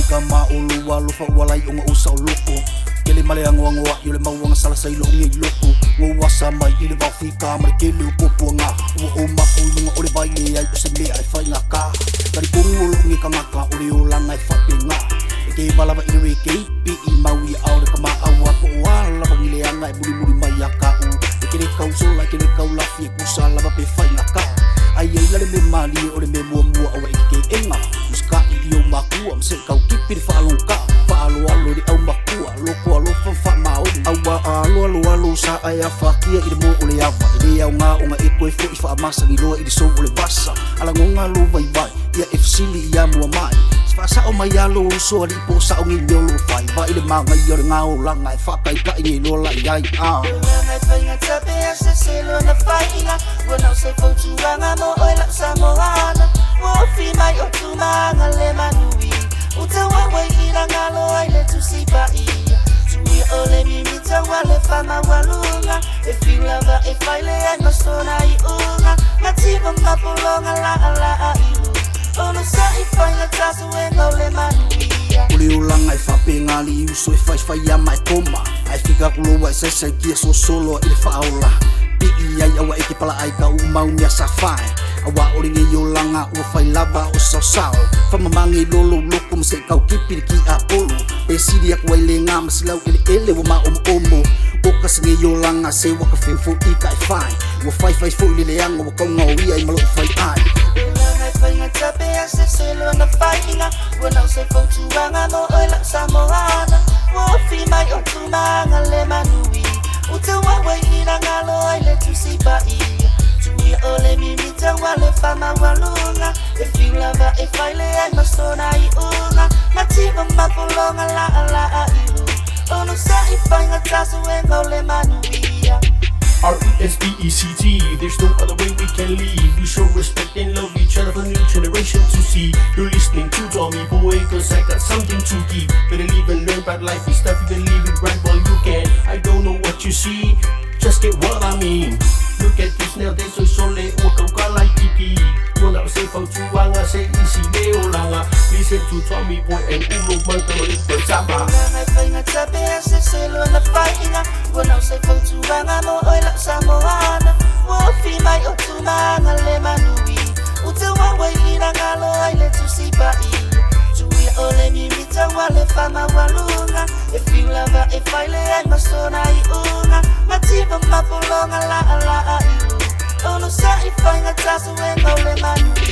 ka maulua lufa walai unga usa o loko Kele male angoa yule mawanga sala sa ilo ngi loko Wa sama ile va fika mare kele upoponga o makulunga ole baile ai se me ai fai ngaka Kari kungulu ngi kangaka ole ulanga ai fapinga Ke balava ile ke pi I maui aure kama awa ko wala bangile anga buri mai aka Kele kau sola kele kau lafi kusa lava pe fai ngaka Ai lale me mali ole me mua awa ke enga Muska I o makua mse kau kipi fa alonka fa alo di au makua loko alo fa mau awa alo sa aya fakia I mo ole ava ile au nga unga eko fo I fa masa ni lo I so ole basa ala ngonga lo vai ya efsili ya mua mai Fasa o mai alo so di po sa ngi lo fai ba ile ma ngai yo nga o la ngai fa kai ka ngi lo la yai ngai fa nga tape ase se lo na fai nga wona se fo tu nga mo o la sa mo ana wo fi mai o tu nga le manui uta wa wai ila nga lo ai le tu si pa I tu ole mi wa le fa ma walunga if you love if I le ai ma so na I unga mati mo ma polonga la Ono sa I fai na tasu e ngau le manuia Uli ulanga I whapengali uso I fai a mai koma Ai fika kuloa I sai kia so solo I le whaola Pii ai awa eke pala ai ka umau nia sa whae Awa oringe I ulanga ua whai lava o sao sao Whamamangi lolo loko mse kau kipiri ki a polo E siri aku ai le ngā masilau ele wa ma omo Oka singe I ulanga se waka whenfo I ka I whae Ua whai fo I le anga wa kau ngau ia I malo whai ai Fai nga tape ase se lo na fai nga Wona se fo tu nga mo o la sa mo ana Wo fi mai o tu nga le manui Uta wa wai ina nga lo ai le tu si pa I Tu I ole mi wa le fa ma walunga If you love her if I le ai ma so na I unga Mati ma polonga la ilu Ono sa I fai nga tasu e ngau le manuia R-E-S-P-E-C-T, there's no other way we can leave. We show respect and love each other for new generation to see. You're listening to Tommy Boy, cause I got something to give. Better live and learn about life and stuff, you can live it right while you can. I don't know what you see, just get what I mean. Look at this now, there's so sole, waka like pipi. Wanna say for tu wanga, say easy leo langa. Listen to Tommy Boy and ulo manta for Jamba. Ngai fai nga tape ase se lo na fai nga Wona se fo tu nga mo o la sa mo ana Wo fi mai o tu nga le manui Uta wa wai ina nga lo ai le tu si pa I Tu I ole mi wa le fa ma walunga If you love her if I le ai ma so na I unga Mati ma polonga la ilu Ono sa I fai nga tasu e ngau le manui